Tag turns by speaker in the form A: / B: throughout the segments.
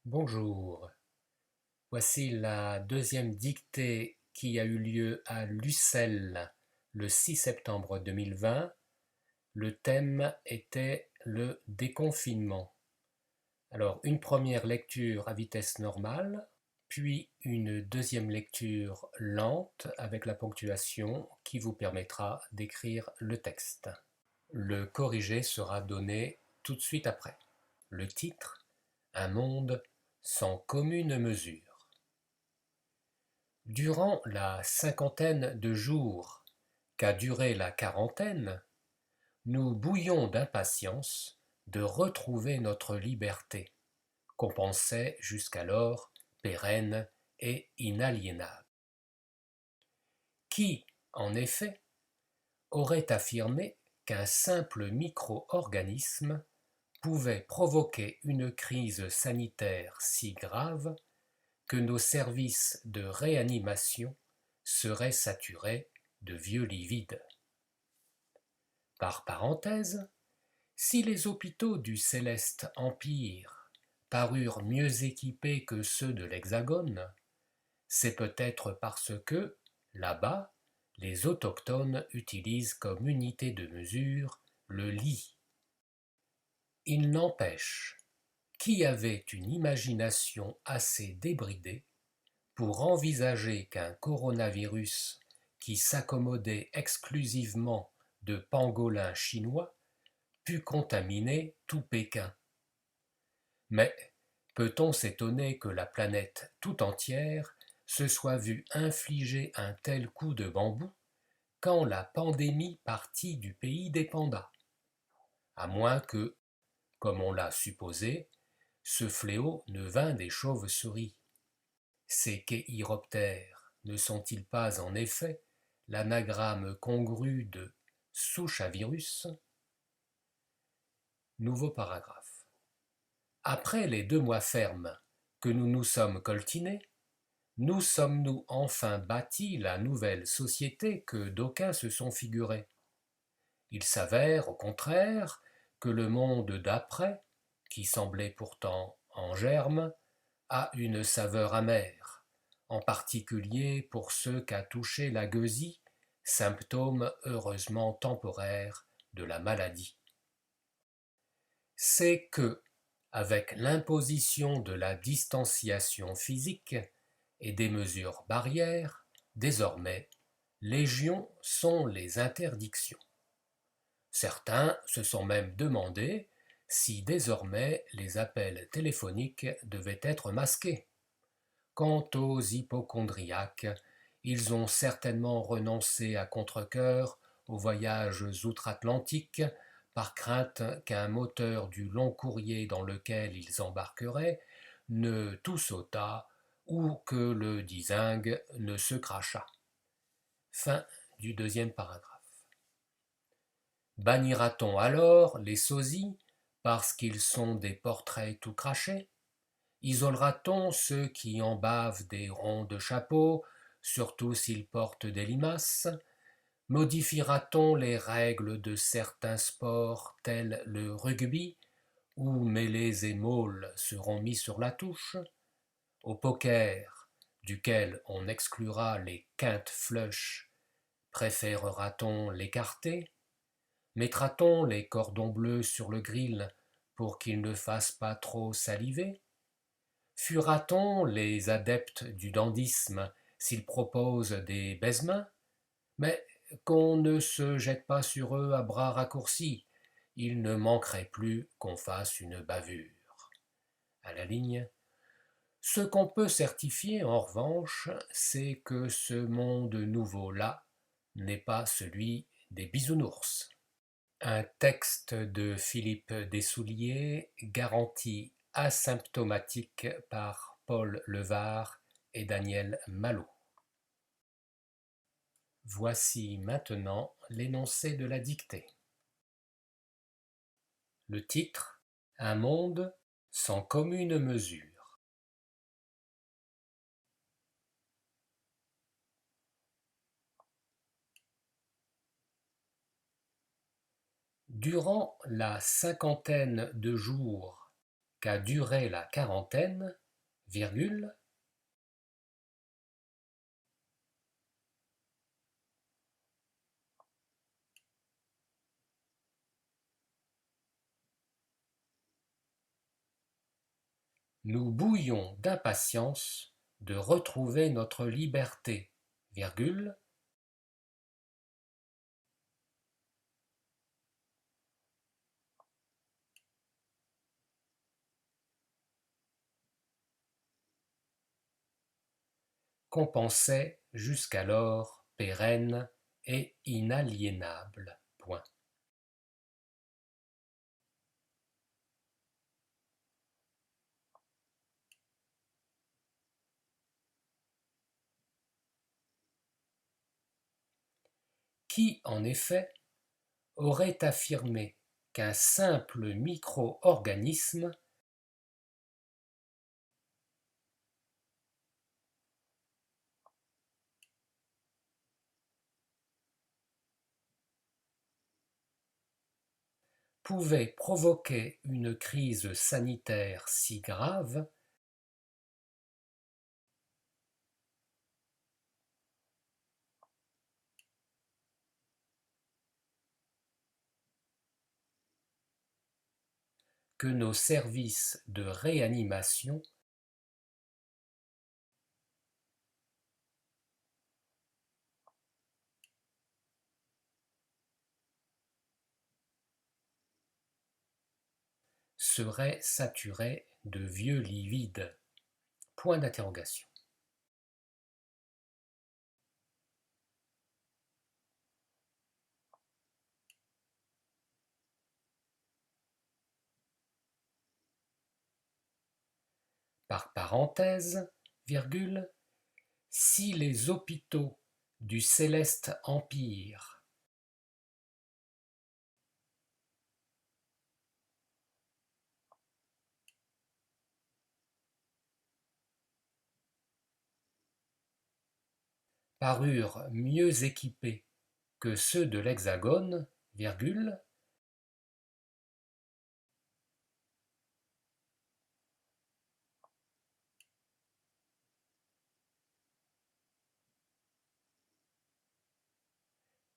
A: Bonjour, voici la deuxième dictée qui a eu lieu à Lucelle le 6 septembre 2020. Le thème était le déconfinement. Alors, une première lecture à vitesse normale, puis une deuxième lecture lente avec la ponctuation qui vous permettra d'écrire le texte. Le corrigé sera donné tout de suite après. Le titre: Un monde sans commune mesure. Durant la cinquantaine de jours qu'a duré la quarantaine, nous bouillons d'impatience de retrouver notre liberté, qu'on pensait jusqu'alors pérenne et inaliénable. Qui, en effet, aurait affirmé qu'un simple micro-organisme pouvait provoquer une crise sanitaire si grave que nos services de réanimation seraient saturés de vieux lits vides. Par parenthèse, si les hôpitaux du Céleste Empire parurent mieux équipés que ceux de l'Hexagone, c'est peut-être parce que, là-bas, les autochtones utilisent comme unité de mesure le lit. Il n'empêche, qui avait une imagination assez débridée pour envisager qu'un coronavirus qui s'accommodait exclusivement de pangolins chinois pût contaminer tout Pékin. Mais peut-on s'étonner que la planète tout entière se soit vue infliger un tel coup de bambou quand la pandémie partit du pays des pandas? À moins que, comme on l'a supposé, ce fléau ne vînt des chauves-souris. Ces chéiroptères ne sont-ils pas en effet l'anagramme congru de souche à virus? Nouveau paragraphe. Après les 2 mois fermes que nous nous sommes coltinés, nous sommes-nous enfin bâtis la nouvelle société que d'aucuns se sont figurée? Il s'avère, au contraire, que le monde d'après, qui semblait pourtant en germe, a une saveur amère, en particulier pour ceux qu'a touché la gueusie, symptôme heureusement temporaire de la maladie. C'est que, avec l'imposition de la distanciation physique et des mesures barrières, désormais, légion sont les interdictions. Certains se sont même demandé si désormais les appels téléphoniques devaient être masqués. Quant aux hypocondriaques, ils ont certainement renoncé à contre-cœur aux voyages outre-Atlantique par crainte qu'un moteur du long courrier dans lequel ils embarqueraient ne tout sautât ou que le dizingue ne se crachât. Fin du deuxième paragraphe. Bannira-t-on alors les sosies parce qu'ils sont des portraits tout crachés? Isolera-t-on ceux qui embavent des ronds de chapeau, surtout s'ils portent des limaces? Modifiera-t-on les règles de certains sports tels le rugby, où mêlées et mauls seront mis sur la touche? Au poker, duquel on exclura les quintes flush, préférera-t-on l'écarter? Mettra-t-on les cordons bleus sur le grill pour qu'ils ne fassent pas trop saliver? Fuira-t-on les adeptes du dandysme s'ils proposent des baise-mains? Mais qu'on ne se jette pas sur eux à bras raccourcis, il ne manquerait plus qu'on fasse une bavure. À la ligne. Ce qu'on peut certifier, en revanche, c'est que ce monde nouveau-là n'est pas celui des bisounours. Un texte de Philippe Dessouliers, garanti asymptomatique par Paul Levard et Daniel Malo. Voici maintenant l'énoncé de la dictée. Le titre: Un monde sans commune mesure. Durant la cinquantaine de jours qu'a duré la quarantaine, virgule, nous bouillons d'impatience de retrouver notre liberté, virgule, qu'on pensait jusqu'alors pérenne et inaliénable. Point. Qui, en effet, aurait affirmé qu'un simple micro-organisme pouvait provoquer une crise sanitaire si grave que nos services de réanimation seraient saturés de vieux lits vides. Point d'interrogation. Par parenthèse, virgule, si les hôpitaux du céleste empire parurent mieux équipés que ceux de l'Hexagone, virgule,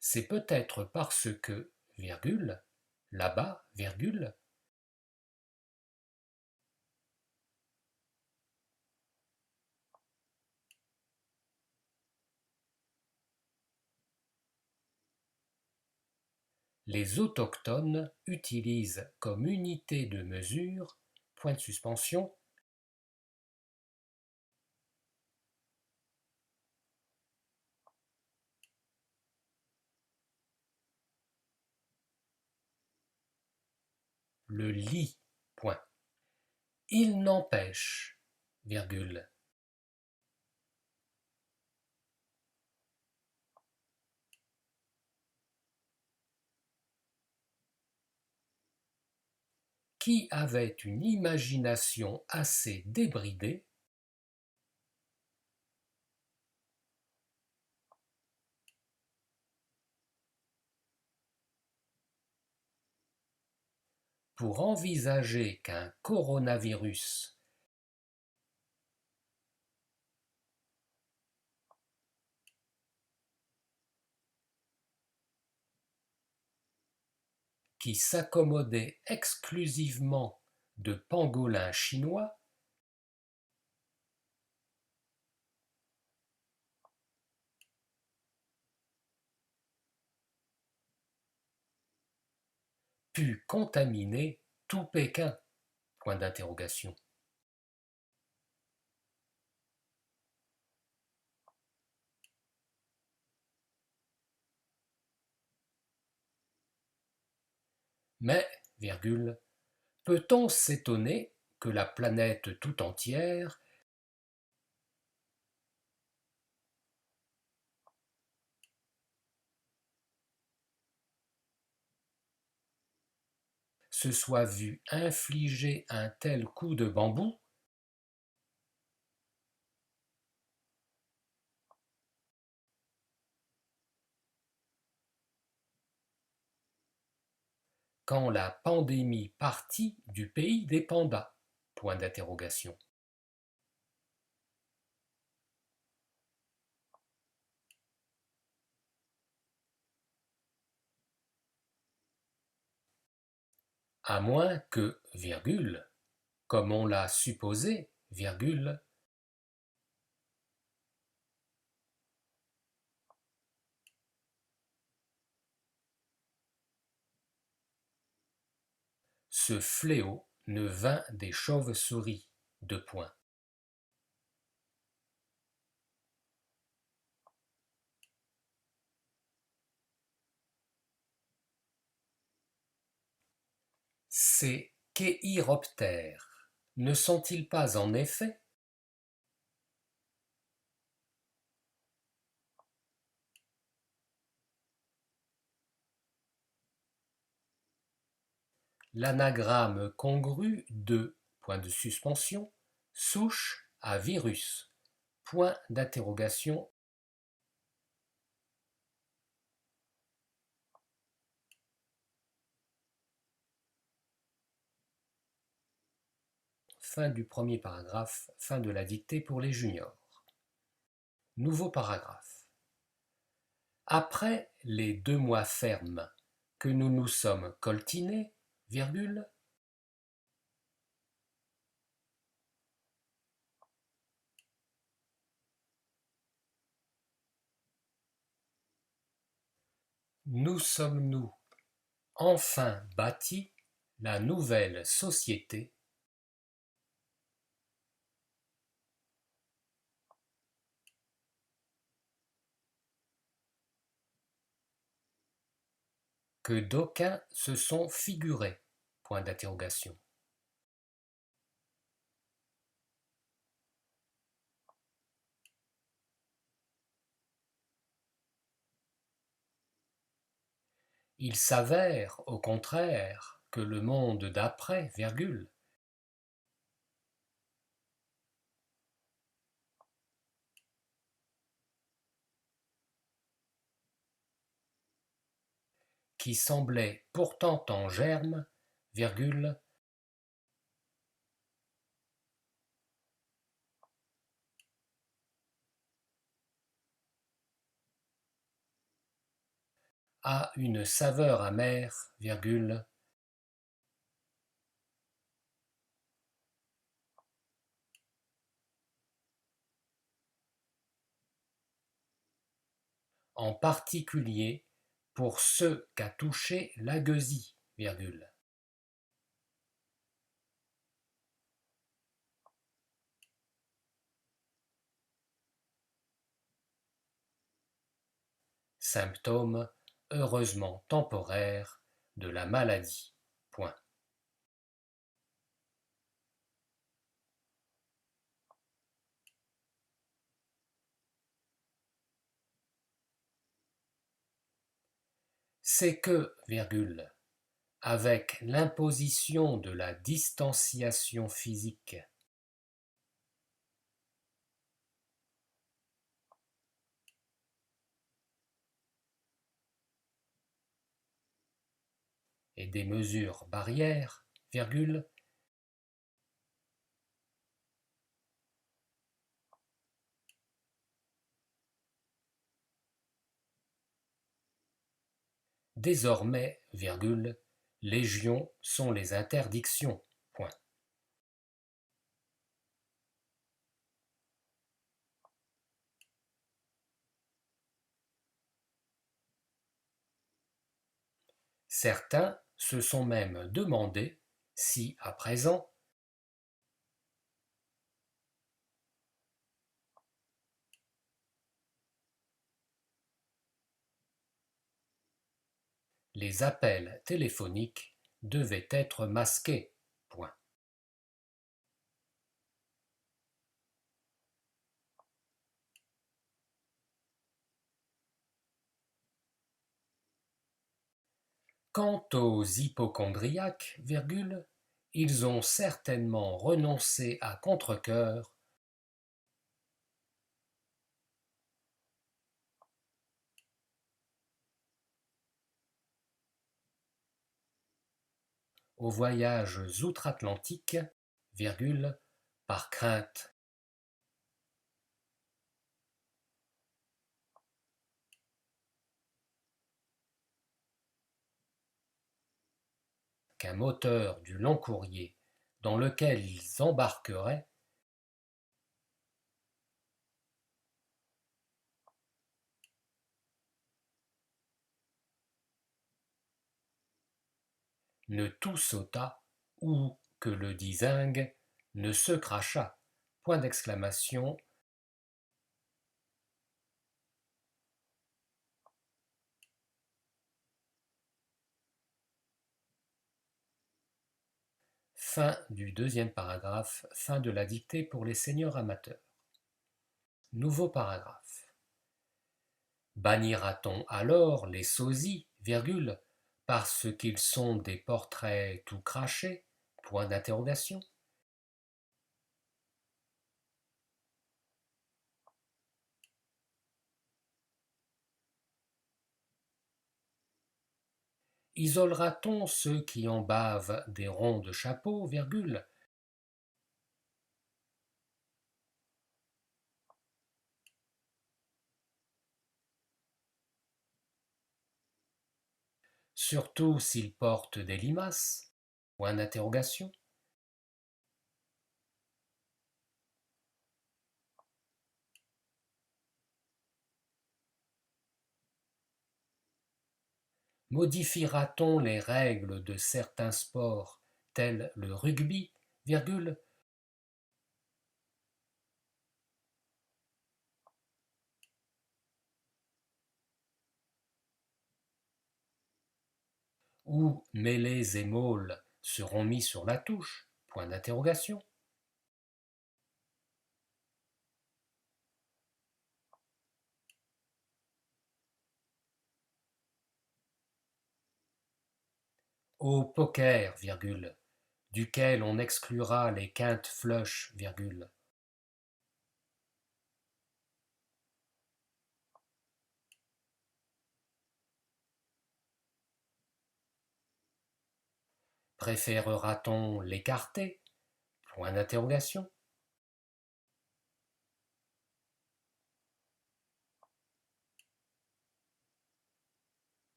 A: c'est peut-être parce que, virgule, là-bas, virgule, les autochtones utilisent comme unité de mesure, point de suspension, le lit, point. Il n'empêche, virgule, qui avait une imagination assez débridée pour envisager qu'un coronavirus qui s'accommodait exclusivement de pangolins chinois put contaminer tout Pékin, point d'interrogation. Mais, virgule, peut-on s'étonner que la planète tout entière se soit vue infliger un tel coup de bambou? Quand la pandémie partit du pays des pandas. Point d'interrogation. À moins que, virgule, comme on l'a supposé, virgule, ce fléau ne vint des chauves-souris, deux points. Ces chéiroptères ne sont-ils pas en effet l'anagramme congru de, point de suspension, souche à virus, point d'interrogation. Fin du premier paragraphe, fin de la dictée pour les juniors. Nouveau paragraphe. Après les 2 mois fermes que nous nous sommes coltinés, virgule, nous sommes-nous enfin bâti la nouvelle société que d'aucuns se sont figurés, point d'interrogation. Il s'avère, au contraire, que le monde d'après, virgule, qui semblait pourtant en germe, virgule, a une saveur amère, virgule, en particulier pour ceux qu'a touché la gueusie, virgule. Symptôme heureusement temporaire de la maladie. Point. C'est que, virgule, avec l'imposition de la distanciation physique et des mesures barrières, virgule, désormais, virgule, légion sont les interdictions. Point. Certains se sont même demandé si, à présent, les appels téléphoniques devaient être masqués. Point. Quant aux hypocondriaques, virgule, ils ont certainement renoncé à contre-cœur aux voyages outre-Atlantique, virgule, par crainte qu'un moteur du long courrier dans lequel ils embarqueraient ne tout sauta ou que le dizingue ne se cracha. Point d'exclamation. Fin du deuxième paragraphe, fin de la dictée pour les seigneurs amateurs. Nouveau paragraphe. Bannira-t-on alors les sosies, virgule, parce qu'ils sont des portraits tout crachés, point d'interrogation. Isolera-t-on ceux qui en bavent des ronds de chapeau, virgule, surtout s'ils portent des limaces, point d'interrogation. Modifiera-t-on les règles de certains sports, tels le rugby, virgule, où mêlées et maules seront mis sur la touche, point d'interrogation. Au poker, virgule, duquel on exclura les quintes flush, virgule. Préférera-t-on l'écarter, point d'interrogation.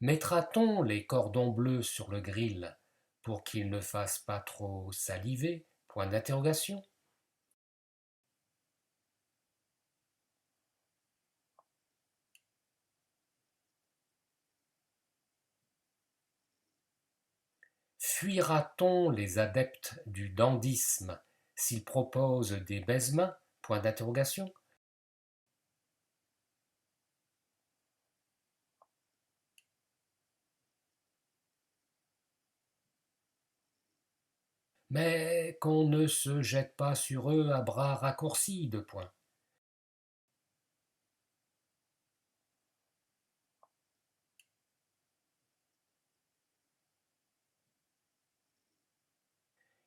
A: Mettra-t-on les cordons bleus sur le grill pour qu'ils ne fassent pas trop saliver, point d'interrogation. Fuira-t-on les adeptes du dandysme s'ils proposent des baise-mains, point d'interrogation. Mais qu'on ne se jette pas sur eux à bras raccourcis, de point.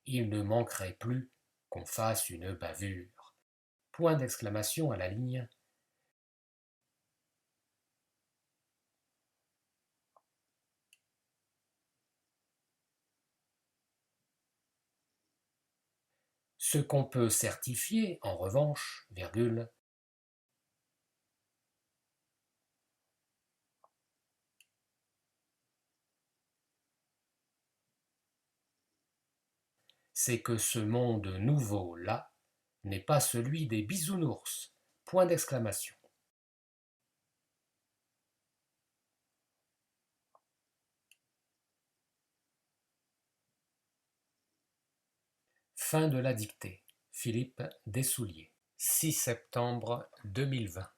A: Il ne manquerait plus qu'on fasse une bavure. Point d'exclamation à la ligne. Ce qu'on peut certifier, en revanche, virgule, c'est que ce monde nouveau-là n'est pas celui des bisounours. Point d'exclamation. Fin de la dictée. Philippe Dessouliers. 6 septembre 2020.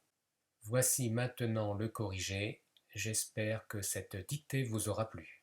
A: Voici maintenant le corrigé. J'espère que cette dictée vous aura plu.